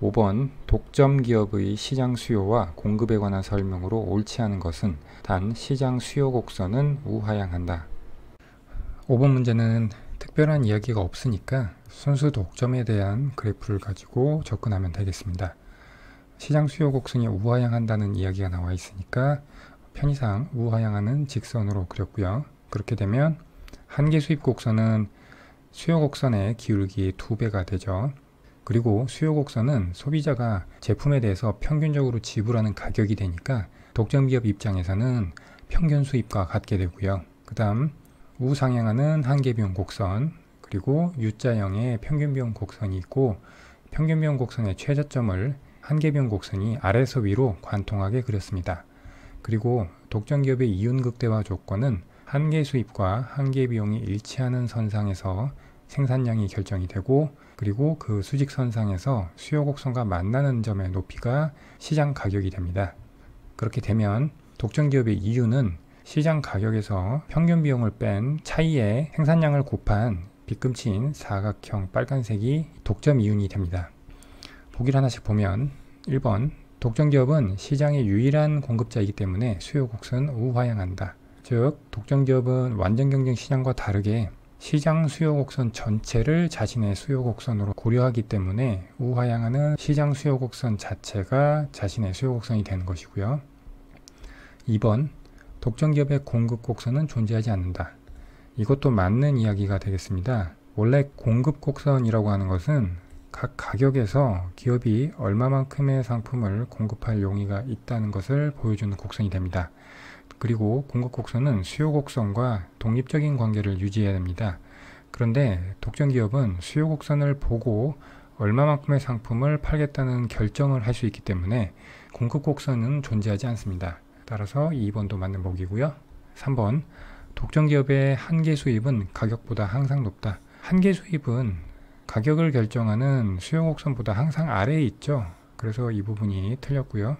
5번 독점 기업의 시장 수요와 공급에 관한 설명으로 옳지 않은 것은 단 시장 수요 곡선은 우하향한다. 5번 문제는 특별한 이야기가 없으니까 순수 독점에 대한 그래프를 가지고 접근하면 되겠습니다. 시장 수요 곡선이 우하향한다는 이야기가 나와 있으니까 편의상 우하향하는 직선으로 그렸고요. 그렇게 되면 한계 수입 곡선은 수요 곡선의 기울기 2배가 되죠. 그리고 수요 곡선은 소비자가 제품에 대해서 평균적으로 지불하는 가격이 되니까 독점 기업 입장에서는 평균 수입과 같게 되고요. 그 다음 우상향하는 한계 비용 곡선, 그리고 U자형의 평균 비용 곡선이 있고, 평균 비용 곡선의 최저점을 한계 비용 곡선이 아래에서 위로 관통하게 그렸습니다. 그리고 독점 기업의 이윤 극대화 조건은 한계 수입과 한계 비용이 일치하는 선상에서 생산량이 결정이 되고, 그리고 그 수직선상에서 수요 곡선과 만나는 점의 높이가 시장 가격이 됩니다. 그렇게 되면 독점 기업의 이윤은 시장 가격에서 평균 비용을 뺀 차이의 생산량을 곱한 빗금치인 사각형 빨간색이 독점 이윤이 됩니다. 보기를 하나씩 보면 1번 독점 기업은 시장의 유일한 공급자이기 때문에 수요 곡선 우하향한다. 즉 독점 기업은 완전 경쟁 시장과 다르게 시장 수요 곡선 전체를 자신의 수요 곡선으로 고려하기 때문에 우하향하는 시장 수요 곡선 자체가 자신의 수요 곡선이 되는 것이고요. 2번 독점 기업의 공급 곡선은 존재하지 않는다. 이것도 맞는 이야기가 되겠습니다. 원래 공급 곡선이라고 하는 것은 각 가격에서 기업이 얼마만큼의 상품을 공급할 용의가 있다는 것을 보여주는 곡선이 됩니다. 그리고 공급 곡선은 수요 곡선과 독립적인 관계를 유지해야 됩니다. 그런데 독점 기업은 수요 곡선을 보고 얼마만큼의 상품을 팔겠다는 결정을 할 수 있기 때문에 공급 곡선은 존재하지 않습니다. 따라서 2번도 맞는 보기고요. 3번 독점 기업의 한계 수입은 가격보다 항상 높다. 한계 수입은 가격을 결정하는 수요 곡선보다 항상 아래에 있죠. 그래서 이 부분이 틀렸고요.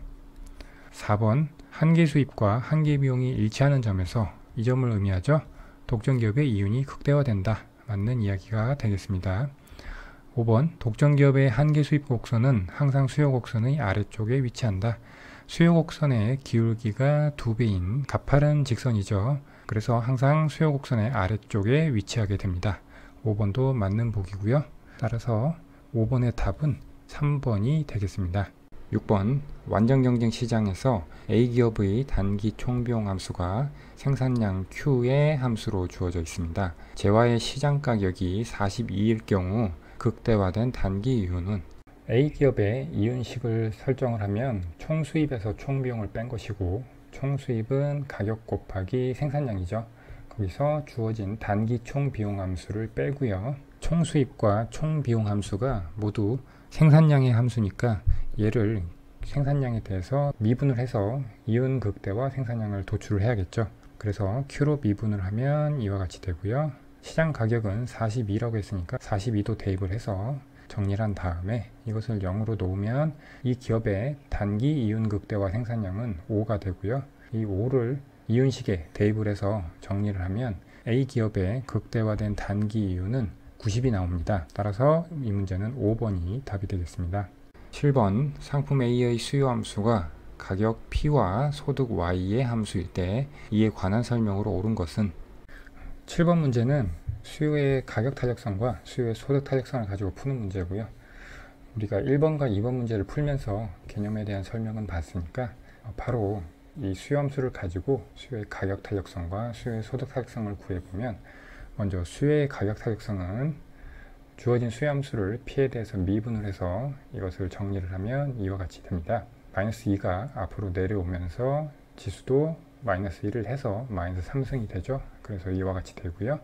4번 한계 수입과 한계 비용이 일치하는 점에서 이 점을 의미하죠. 독점 기업의 이윤이 극대화된다. 맞는 이야기가 되겠습니다. 5번 독점 기업의 한계 수입 곡선은 항상 수요 곡선의 아래쪽에 위치한다. 수요 곡선의 기울기가 2배인 가파른 직선이죠. 그래서 항상 수요 곡선의 아래쪽에 위치하게 됩니다. 5번도 맞는 보기고요. 따라서 5번의 답은 3번이 되겠습니다. 6번 완전 경쟁 시장에서 A기업의 단기 총비용 함수가 생산량 Q의 함수로 주어져 있습니다. 재화의 시장 가격이 42일 경우 극대화된 단기 이윤은 A기업의 이윤식을 설정을 하면 총수입에서 총비용을 뺀 것이고, 총수입은 가격 곱하기 생산량이죠. 거기서 주어진 단기 총비용 함수를 빼고요. 총수입과 총비용 함수가 모두 생산량의 함수니까 얘를 생산량에 대해서 미분을 해서 이윤 극대와 생산량을 도출을 해야겠죠. 그래서 Q로 미분을 하면 이와 같이 되고요. 시장 가격은 42라고 했으니까 42도 대입을 해서 정리를 한 다음에 이것을 0으로 놓으면 이 기업의 단기 이윤 극대와 생산량은 5가 되고요. 이 5를 이윤식에 대입을 해서 정리를 하면 A기업의 극대화된 단기 이윤은 90이 나옵니다. 따라서 이 문제는 5번이 답이 되겠습니다. 7번 상품 A의 수요 함수가 가격 P와 소득 Y의 함수일 때 이에 관한 설명으로 옳은 것은 7번 문제는 수요의 가격 타격성과 수요의 소득 타격성을 가지고 푸는 문제고요. 우리가 1번과 2번 문제를 풀면서 개념에 대한 설명은 봤으니까 바로 이 수요 함수를 가지고 수요의 가격 타격성과 수요의 소득 타격성을 구해보면, 먼저 수요의 가격 타격성은 주어진 수요 함수를 P에 대해서 미분을 해서 이것을 정리를 하면 이와 같이 됩니다. 마이너스 2가 앞으로 내려오면서 지수도 마이너스 1을 해서 마이너스 3승이 되죠. 그래서 이와 같이 되고요.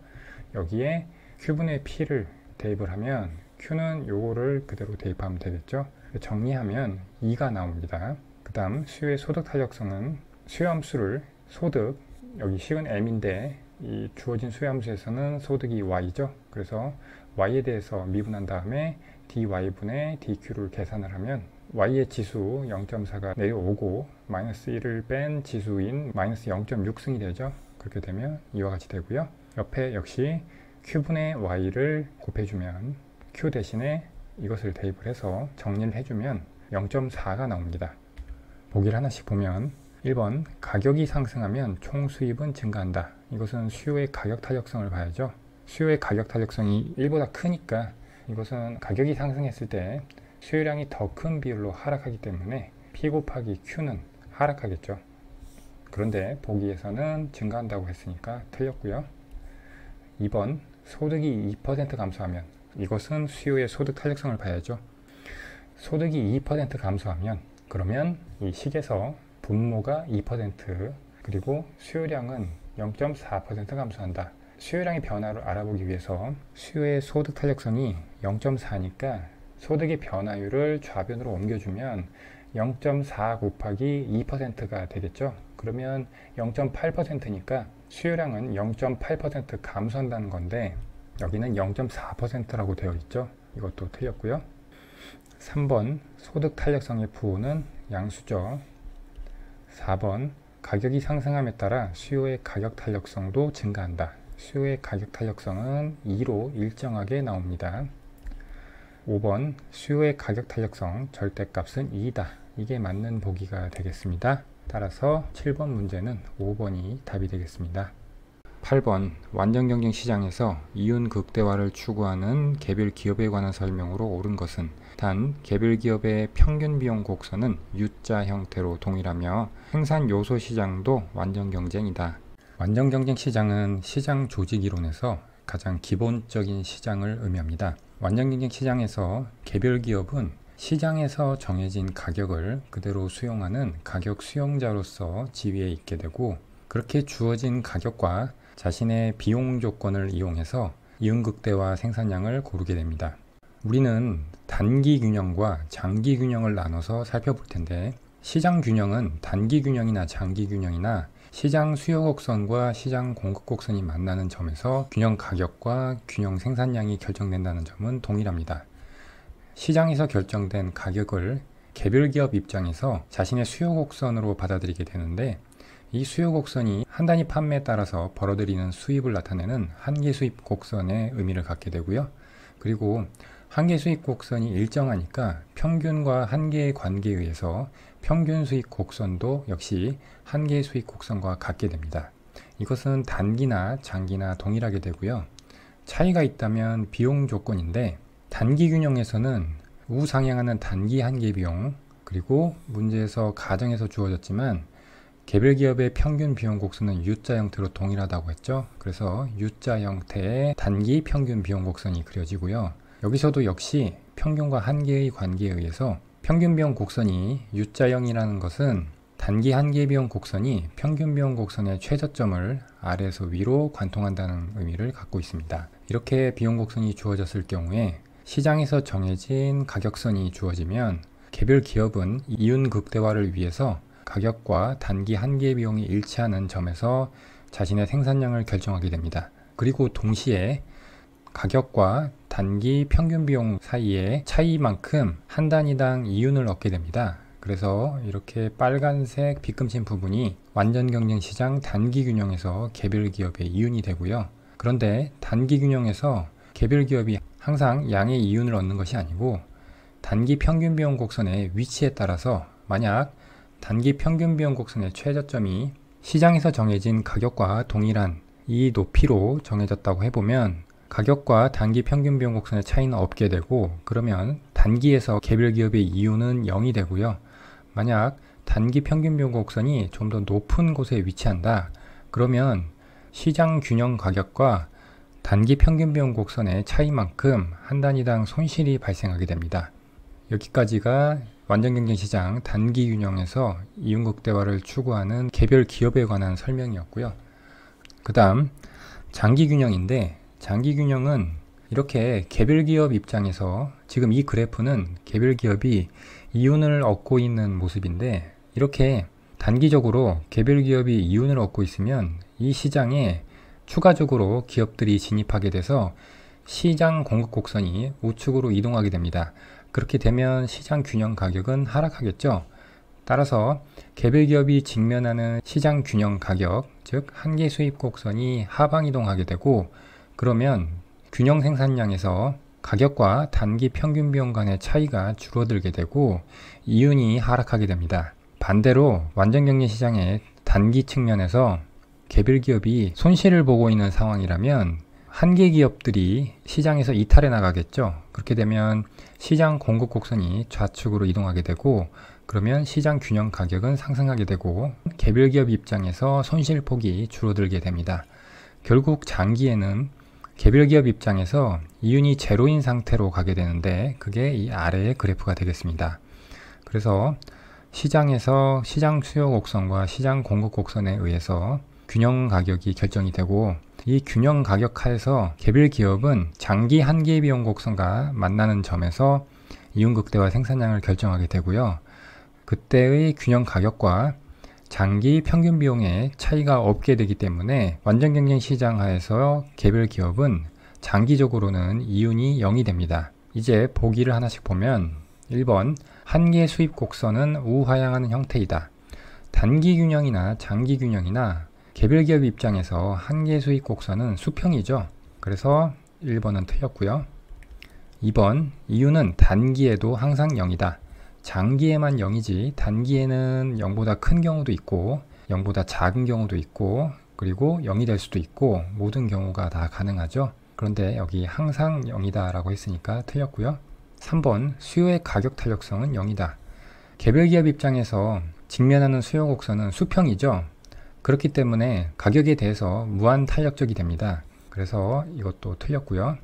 여기에 Q분의 P를 대입을 하면 Q는 요거를 그대로 대입하면 되겠죠. 정리하면 2가 나옵니다. 그 다음 수요의 소득 타격성은 수요 함수를 소득, 여기 식은 M인데 이 주어진 수요 함수에서는 소득이 Y죠. 그래서 Y에 대해서 미분한 다음에 dy분의 dq를 계산을 하면 Y의 지수 0.4가 내려오고 마이너스 1을 뺀 지수인 마이너스 0.6승이 되죠. 그렇게 되면 이와 같이 되고요. 옆에 역시 Q분의 Y를 곱해주면 Q 대신에 이것을 대입을 해서 정리를 해주면 0.4가 나옵니다. 보기를 하나씩 보면 1번 가격이 상승하면 총 수입은 증가한다. 이것은 수요의 가격 탄력성을 봐야죠. 수요의 가격 탄력성이 1보다 크니까 이것은 가격이 상승했을 때 수요량이 더 큰 비율로 하락하기 때문에 P 곱하기 Q는 하락하겠죠. 그런데 보기에서는 증가한다고 했으니까 틀렸고요. 2번 소득이 2% 감소하면, 이것은 수요의 소득 탄력성을 봐야죠. 소득이 2% 감소하면 그러면 이 식에서 분모가 2% 그리고 수요량은 0.4% 감소한다. 수요량의 변화를 알아보기 위해서 수요의 소득 탄력성이 0.4니까 소득의 변화율을 좌변으로 옮겨주면 0.4 곱하기 2%가 되겠죠. 그러면 0.8%니까 수요량은 0.8% 감소한다는 건데 여기는 0.4%라고 되어 있죠. 이것도 틀렸고요. 3번 소득 탄력성의 부호는 양수죠. 4번 가격이 상승함에 따라 수요의 가격 탄력성도 증가한다. 수요의 가격 탄력성은 2로 일정하게 나옵니다. 5번 수요의 가격 탄력성 절대값은 2다. 이게 맞는 보기가 되겠습니다. 따라서 7번 문제는 5번이 답이 되겠습니다. 8번 완전경쟁 시장에서 이윤 극대화를 추구하는 개별 기업에 관한 설명으로 옳은 것은 단 개별 기업의 평균 비용 곡선은 U자 형태로 동일하며 생산 요소 시장도 완전경쟁이다. 완전경쟁 시장은 시장 조직 이론에서 가장 기본적인 시장을 의미합니다. 완전경쟁 시장에서 개별 기업은 시장에서 정해진 가격을 그대로 수용하는 가격 수용자로서 지위에 있게 되고, 그렇게 주어진 가격과 자신의 비용 조건을 이용해서 이윤극대화 생산량을 고르게 됩니다. 우리는 단기 균형과 장기 균형을 나눠서 살펴볼 텐데, 시장 균형은 단기 균형이나 장기 균형이나 시장 수요 곡선과 시장 공급 곡선이 만나는 점에서 균형 가격과 균형 생산량이 결정된다는 점은 동일합니다. 시장에서 결정된 가격을 개별 기업 입장에서 자신의 수요 곡선으로 받아들이게 되는데, 이 수요 곡선이 한 단위 판매에 따라서 벌어들이는 수입을 나타내는 한계 수입 곡선의 의미를 갖게 되고요. 그리고 한계 수입 곡선이 일정하니까 평균과 한계의 관계에 의해서 평균 수익 곡선도 역시 한계 수익 곡선과 같게 됩니다. 이것은 단기나 장기나 동일하게 되고요. 차이가 있다면 비용 조건인데, 단기 균형에서는 우상향하는 단기 한계 비용, 그리고 문제에서 가정에서 주어졌지만 개별 기업의 평균 비용 곡선은 U자 형태로 동일하다고 했죠. 그래서 U자 형태의 단기 평균 비용 곡선이 그려지고요. 여기서도 역시 평균과 한계의 관계에 의해서 평균 비용 곡선이 U자형이라는 것은 단기 한계 비용 곡선이 평균 비용 곡선의 최저점을 아래에서 위로 관통한다는 의미를 갖고 있습니다. 이렇게 비용 곡선이 주어졌을 경우에 시장에서 정해진 가격선이 주어지면 개별 기업은 이윤 극대화를 위해서 가격과 단기 한계 비용이 일치하는 점에서 자신의 생산량을 결정하게 됩니다. 그리고 동시에 가격과 단기 평균 비용 사이의 차이만큼 한 단위당 이윤을 얻게 됩니다. 그래서 이렇게 빨간색 빗금친 부분이 완전 경쟁 시장 단기 균형에서 개별 기업의 이윤이 되고요. 그런데 단기 균형에서 개별 기업이 항상 양의 이윤을 얻는 것이 아니고, 단기 평균 비용 곡선의 위치에 따라서 만약 단기 평균 비용 곡선의 최저점이 시장에서 정해진 가격과 동일한 이 높이로 정해졌다고 해보면 가격과 단기 평균 비용 곡선의 차이는 없게 되고, 그러면 단기에서 개별 기업의 이윤은 0이 되고요. 만약 단기 평균 비용 곡선이 좀 더 높은 곳에 위치한다, 그러면 시장 균형 가격과 단기 평균 비용 곡선의 차이만큼 한 단위당 손실이 발생하게 됩니다. 여기까지가 완전 경쟁 시장 단기 균형에서 이윤 극대화를 추구하는 개별 기업에 관한 설명이었고요. 그 다음 장기 균형인데, 장기 균형은 이렇게 개별 기업 입장에서 지금 이 그래프는 개별 기업이 이윤을 얻고 있는 모습인데, 이렇게 단기적으로 개별 기업이 이윤을 얻고 있으면 이 시장에 추가적으로 기업들이 진입하게 돼서 시장 공급 곡선이 우측으로 이동하게 됩니다. 그렇게 되면 시장 균형 가격은 하락하겠죠. 따라서 개별 기업이 직면하는 시장 균형 가격, 즉 한계 수입 곡선이 하방 이동하게 되고, 그러면 균형 생산량에서 가격과 단기 평균 비용 간의 차이가 줄어들게 되고 이윤이 하락하게 됩니다. 반대로 완전경제시장의 단기 측면에서 개별 기업이 손실을 보고 있는 상황이라면 한계 기업들이 시장에서 이탈해 나가겠죠. 그렇게 되면 시장 공급 곡선이 좌측으로 이동하게 되고 그러면 시장 균형 가격은 상승하게 되고 개별 기업 입장에서 손실 폭이 줄어들게 됩니다. 결국 장기에는 개별 기업 입장에서 이윤이 제로인 상태로 가게 되는데 그게 이 아래의 그래프가 되겠습니다. 그래서 시장에서 시장 수요 곡선과 시장 공급 곡선에 의해서 균형 가격이 결정이 되고 이 균형 가격 하에서 개별 기업은 장기 한계 비용 곡선과 만나는 점에서 이윤 극대화 생산량을 결정하게 되고요. 그때의 균형 가격과 장기 평균 비용의 차이가 없게 되기 때문에 완전 경쟁 시장 하에서 개별 기업은 장기적으로는 이윤이 0이 됩니다. 이제 보기를 하나씩 보면 1번 한계 수입 곡선은 우하향하는 형태이다. 단기 균형이나 장기 균형이나 개별 기업 입장에서 한계 수익 곡선은 수평이죠. 그래서 1번은 틀렸고요. 2번 이유는 단기에도 항상 0이다. 장기에만 0이지 단기에는 0보다 큰 경우도 있고 0보다 작은 경우도 있고 그리고 0이 될 수도 있고 모든 경우가 다 가능하죠. 그런데 여기 항상 0이다 라고 했으니까 틀렸고요. 3번 수요의 가격 탄력성은 0이다. 개별 기업 입장에서 직면하는 수요 곡선은 수평이죠. 그렇기 때문에 가격에 대해서 무한 탄력적이 됩니다. 그래서 이것도 틀렸고요.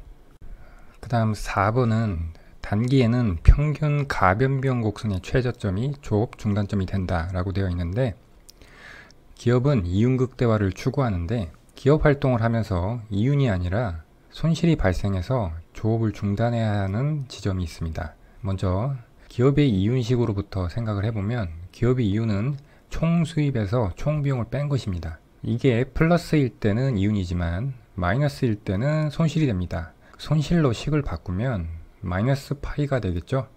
그 다음 4번은 단기에는 평균 가변 비용 곡선의 최저점이 조업 중단점이 된다 라고 되어 있는데 기업은 이윤 극대화를 추구하는데 기업 활동을 하면서 이윤이 아니라 손실이 발생해서 조업을 중단해야 하는 지점이 있습니다. 먼저 기업의 이윤식으로부터 생각을 해보면 기업의 이윤은 총 수입에서 총 비용을 뺀 것입니다. 이게 플러스일 때는 이윤이지만 마이너스일 때는 손실이 됩니다. 손실로 식을 바꾸면 마이너스 파이가 되겠죠.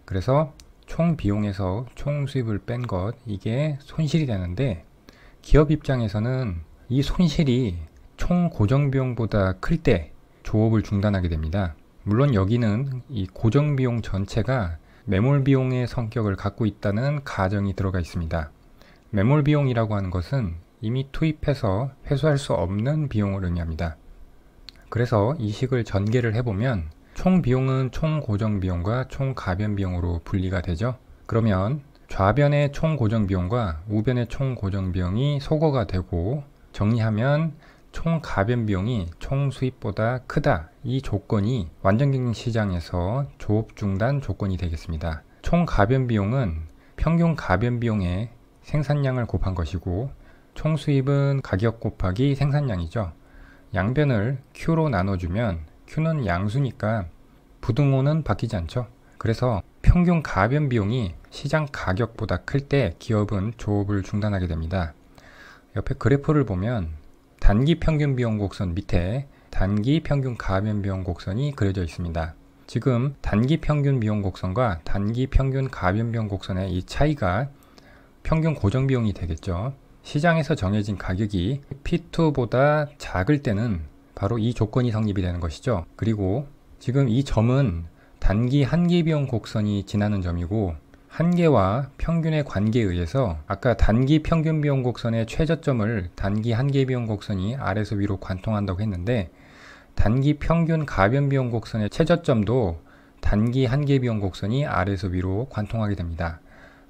그래서 총 비용에서 총 수입을 뺀 것 이게 손실이 되는데 기업 입장에서는 이 손실이 총 고정 비용보다 클 때 조업을 중단하게 됩니다. 물론 여기는 이 고정 비용 전체가 매몰 비용의 성격을 갖고 있다는 가정이 들어가 있습니다. 매몰 비용이라고 하는 것은 이미 투입해서 회수할 수 없는 비용을 의미합니다. 그래서 이 식을 전개를 해보면 총 비용은 총 고정 비용과 총 가변 비용으로 분리가 되죠. 그러면 좌변의 총 고정 비용과 우변의 총 고정 비용이 소거가 되고 정리하면 총 가변 비용이 총 수입보다 크다. 이 조건이 완전 경쟁 시장에서 조업 중단 조건이 되겠습니다. 총 가변 비용은 평균 가변 비용의 생산량을 곱한 것이고 총 수입은 가격 곱하기 생산량이죠. 양변을 Q로 나눠주면 Q는 양수니까 부등호는 바뀌지 않죠. 그래서 평균 가변 비용이 시장 가격보다 클 때 기업은 조업을 중단하게 됩니다. 옆에 그래프를 보면 단기 평균 비용 곡선 밑에 단기 평균 가변 비용 곡선이 그려져 있습니다. 지금 단기 평균 비용 곡선과 단기 평균 가변 비용 곡선의 이 차이가 평균 고정 비용이 되겠죠. 시장에서 정해진 가격이 P2보다 작을 때는 바로 이 조건이 성립이 되는 것이죠. 그리고 지금 이 점은 단기 한계 비용 곡선이 지나는 점이고 한계와 평균의 관계에 의해서 아까 단기 평균 비용 곡선의 최저점을 단기 한계 비용 곡선이 아래에서 위로 관통한다고 했는데 단기 평균 가변 비용 곡선의 최저점도 단기 한계 비용 곡선이 아래에서 위로 관통하게 됩니다.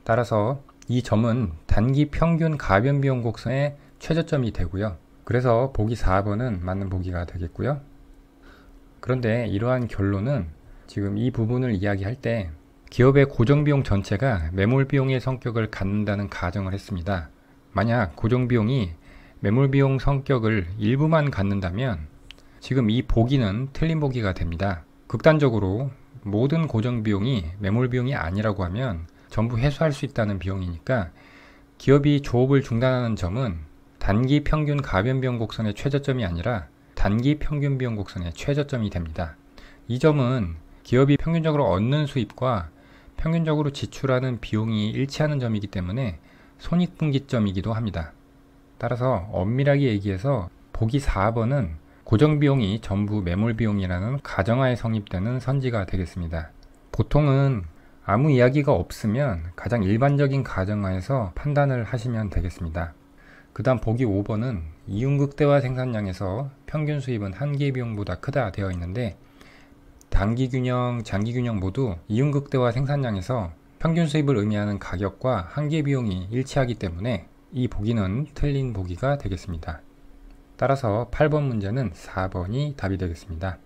따라서 이 점은 단기 평균 가변 비용 곡선의 최저점이 되고요. 그래서 보기 4번은 맞는 보기가 되겠고요. 그런데 이러한 결론은 지금 이 부분을 이야기할 때 기업의 고정비용 전체가 매몰비용의 성격을 갖는다는 가정을 했습니다. 만약 고정비용이 매몰비용 성격을 일부만 갖는다면 지금 이 보기는 틀린 보기가 됩니다. 극단적으로 모든 고정비용이 매몰비용이 아니라고 하면 전부 회수할 수 있다는 비용이니까 기업이 조업을 중단하는 점은 단기 평균 가변비용 곡선의 최저점이 아니라 단기 평균 비용 곡선의 최저점이 됩니다. 이 점은 기업이 평균적으로 얻는 수입과 평균적으로 지출하는 비용이 일치하는 점이기 때문에 손익분기점이기도 합니다. 따라서 엄밀하게 얘기해서 보기 4번은 고정비용이 전부 매몰비용이라는 가정하에 성립되는 선지가 되겠습니다. 보통은 아무 이야기가 없으면 가장 일반적인 가정하에서 판단을 하시면 되겠습니다. 그 다음 보기 5번은 이윤극대화 생산량에서 평균 수입은 한계 비용보다 크다 되어 있는데, 단기균형, 장기균형 모두 이윤극대화 생산량에서 평균 수입을 의미하는 가격과 한계 비용이 일치하기 때문에 이 보기는 틀린 보기가 되겠습니다. 따라서 8번 문제는 4번이 답이 되겠습니다.